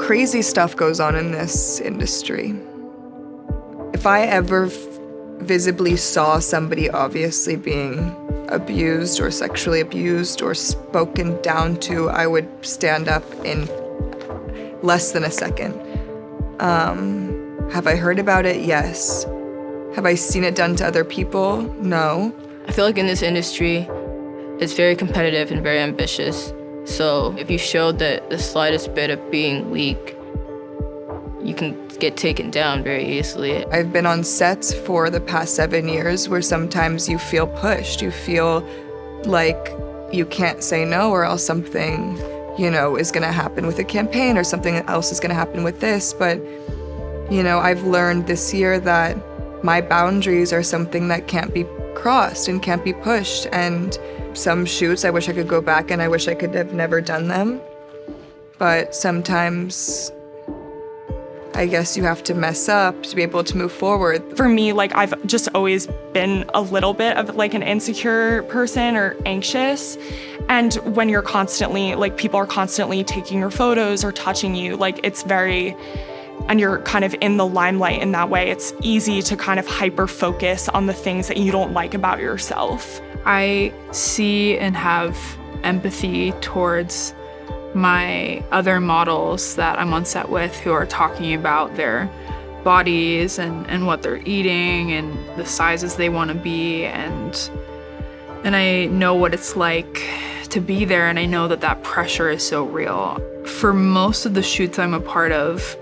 Crazy stuff goes on in this industry. If I ever visibly saw somebody obviously being abused or sexually abused or spoken down to, I would stand up in less than a second. Have I heard about it? Yes. Have I seen it done to other people? No. I feel like in this industry, it's very competitive and very ambitious. So if you showed the slightest bit of being weak, you can get taken down very easily. I've been on sets for the past 7 years where sometimes you feel pushed. You feel like you can't say no or else something, is gonna happen with a campaign or something else is gonna happen with this. But, I've learned this year that my boundaries are something that can't be crossed and can't be pushed. And some shoots, I wish I could go back and I wish I could have never done them. But sometimes I guess you have to mess up to be able to move forward. For me, I've just always been a little bit of an insecure person or anxious. And when you're constantly, people are constantly taking your photos or touching you, and you're kind of in the limelight in that way, it's easy to kind of hyper-focus on the things that you don't like about yourself. I see and have empathy towards my other models that I'm on set with who are talking about their bodies and what they're eating and the sizes they want to be, and I know what it's like to be there, and I know that pressure is so real. For most of the shoots I'm a part of,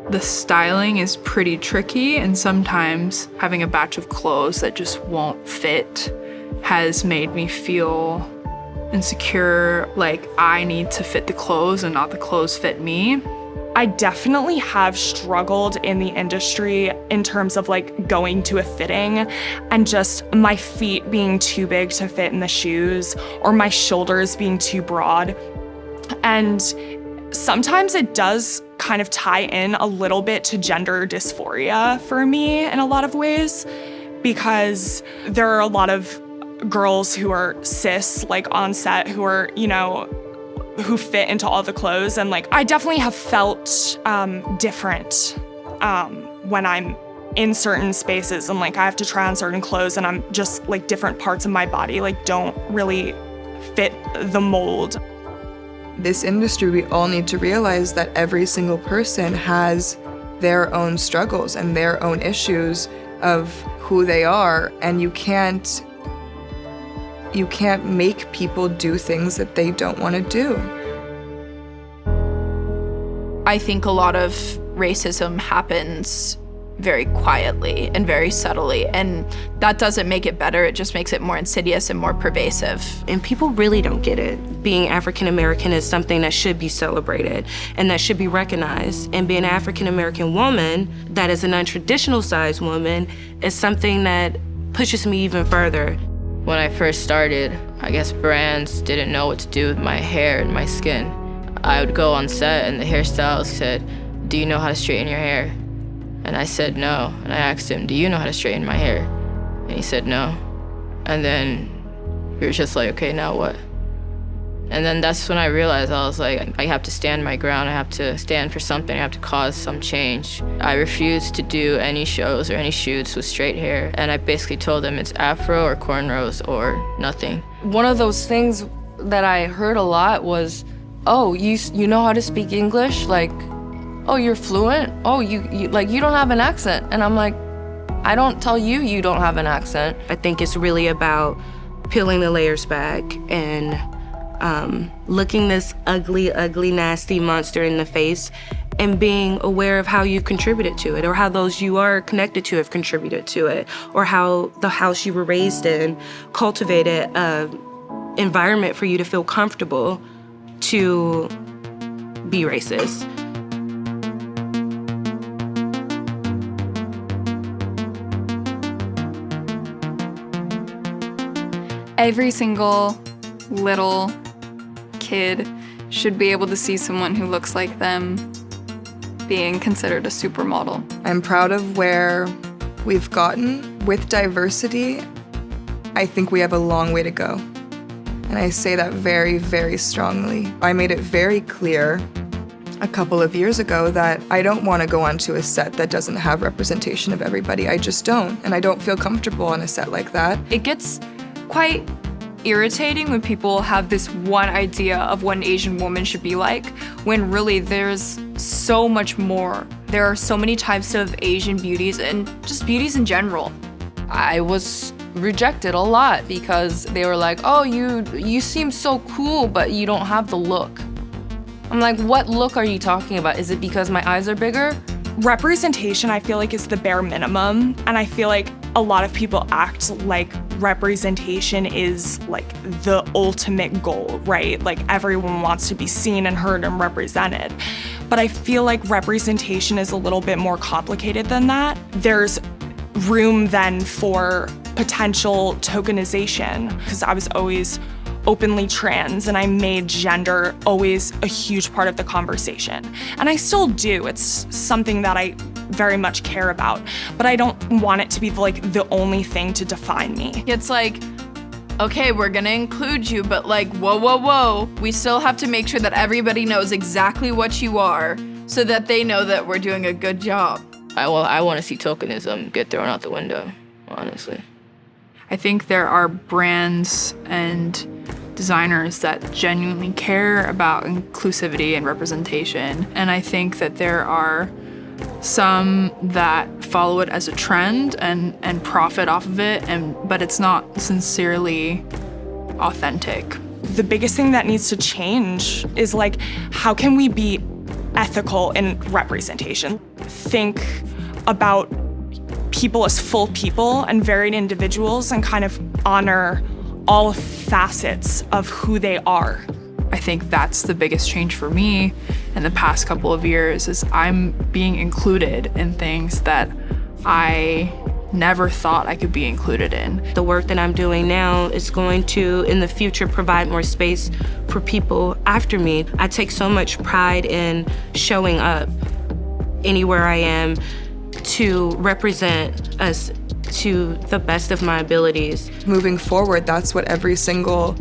the styling is pretty tricky, and sometimes having a batch of clothes that just won't fit has made me feel insecure, like I need to fit the clothes and not the clothes fit me. I definitely have struggled in the industry in terms of going to a fitting and just my feet being too big to fit in the shoes or my shoulders being too broad. And sometimes it does kind of tie in a little bit to gender dysphoria for me in a lot of ways, because there are a lot of girls who are cis, on set, who are, who fit into all the clothes. And I definitely have felt different when I'm in certain spaces and I have to try on certain clothes and I'm just different parts of my body don't really fit the mold. This industry, we all need to realize that every single person has their own struggles and their own issues of who they are, and you can't make people do things that they don't want to do. I think a lot of racism happens very quietly and very subtly, and that doesn't make it better, it just makes it more insidious and more pervasive. And people really don't get it. Being African American is something that should be celebrated and that should be recognized. And being an African American woman that is a non-traditional size woman is something that pushes me even further. When I first started, I guess brands didn't know what to do with my hair and my skin. I would go on set and the hairstylist said, "Do you know how to straighten your hair?" And I said no. And I asked him, "Do you know how to straighten my hair?" And he said no. And then we were just okay, now what? And then that's when I realized I was I have to stand my ground. I have to stand for something. I have to cause some change. I refused to do any shows or any shoots with straight hair. And I basically told them it's afro or cornrows or nothing. One of those things that I heard a lot was, "Oh, you know how to speak English? Oh, you're fluent? Oh, you don't have an accent." And I'm I don't tell you don't have an accent. I think it's really about peeling the layers back and looking this ugly, nasty monster in the face and being aware of how you contributed to it or how those you are connected to have contributed to it or how the house you were raised in cultivated an environment for you to feel comfortable to be racist. Every single little kid should be able to see someone who looks like them being considered a supermodel. I'm proud of where we've gotten. With diversity, I think we have a long way to go. And I say that very, very strongly. I made it very clear a couple of years ago that I don't want to go onto a set that doesn't have representation of everybody. I just don't. And I don't feel comfortable on a set like that. It gets quite irritating when people have this one idea of what an Asian woman should be like, when really there's so much more. There are so many types of Asian beauties and just beauties in general. I was rejected a lot because they were like, oh, you seem so cool, but you don't have the look. I'm like, what look are you talking about? Is it because my eyes are bigger? Representation, I feel like, is the bare minimum. And I feel like a lot of people act like representation is like the ultimate goal, right? Like everyone wants to be seen and heard and represented. But I feel like representation is a little bit more complicated than that. There's room then for potential tokenization, because I was always openly trans and I made gender always a huge part of the conversation. And I still do. It's something that I very much care about, but I don't want it to be like the only thing to define me. It's like, okay, we're gonna include you, but like, whoa, whoa, whoa. We still have to make sure that everybody knows exactly what you are so that they know that we're doing a good job. I want to see tokenism get thrown out the window, honestly. I think there are brands and designers that genuinely care about inclusivity and representation. And I think that there are some that follow it as a trend and profit off of it, but it's not sincerely authentic. The biggest thing that needs to change is like, how can we be ethical in representation? Think about people as full people and varied individuals and kind of honor all facets of who they are. I think that's the biggest change for me in the past couple of years is I'm being included in things that I never thought I could be included in. The work that I'm doing now is going to, in the future, provide more space for people after me. I take so much pride in showing up anywhere I am to represent us to the best of my abilities. Moving forward, that's what every single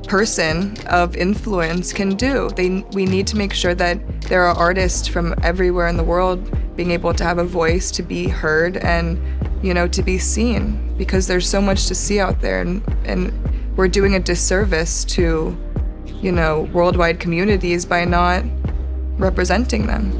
person of influence can do. We need to make sure that there are artists from everywhere in the world being able to have a voice, to be heard, and to be seen, because there's so much to see out there, and we're doing a disservice to worldwide communities by not representing them.